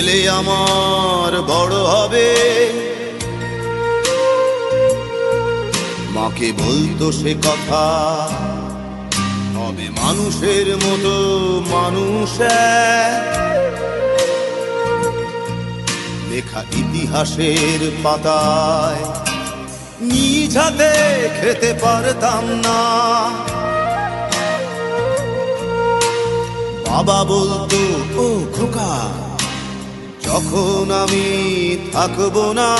ছেলে আমার বড় হবে। মাকে বলতো সে কথা, হবে মানুষের মতো মানুষ লেখা ইতিহাসের পাতায় নিজ হাতে খেতে পারতাম না। বাবা বলতো, ও খোকা, যখন আমি থাকবো না,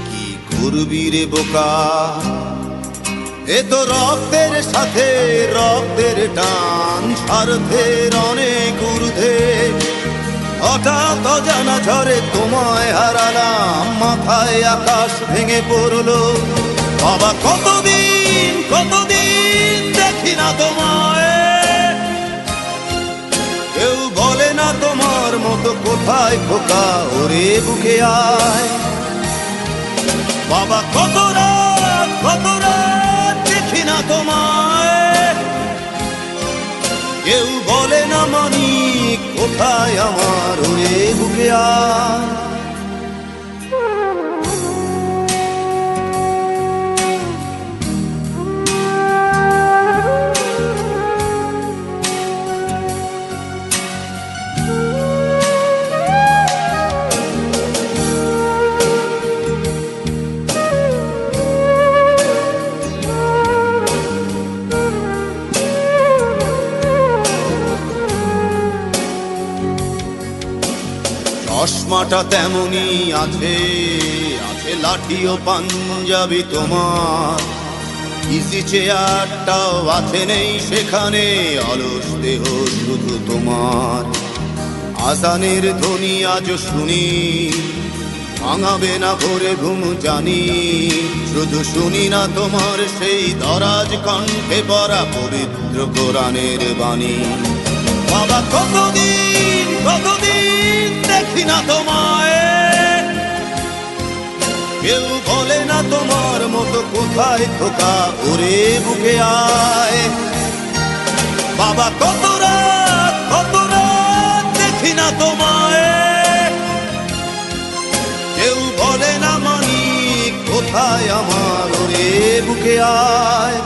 কি করবি রে বোকা, এ তো রক্তের সাথে রক্তের টান, স্বার্থের অনেক ঊর্ধ্বে। হঠাৎ অজানা ঝড়ে তোমায় হারালাম, মাথায় আকাশ ভেঙে পড়লো। বাবা কতদিন কতদিন দেখি না তোমায়, কেউ বলে না তোমার মতো কোথায় খোকা, ওরে বুকে আয়। বাবা কত রাত দেখি না তোমায়, কেউ বলে না মানি কোথায় আমার, ওরে বুকে আয়। চশমাটা তেমনি আছে, আছে লাঠি ও পাঞ্জাবি তোমার, ইজি চেয়ারটাও আছে নেই সেখানে, অলস দেহ শুধু তোমার। আজানের ধ্বনি আজ শুনি, ভাঙাবে না ভোরে ঘুম জানি, শুধু শুনি না তোমার সেই দরাজ কণ্ঠে পড়া পবিত্র কোরআনের বাণী। বাবা কতদিন কতদিন দেখি না তোমায়, কেউ বলে না তোমার মতো কোথায় খোকা, ওরে বুকে আয়। বাবা কত রাত দেখি না তোমায়, কেউ বলে না মানি কোথায় আমার, ওরে বুকে আয়।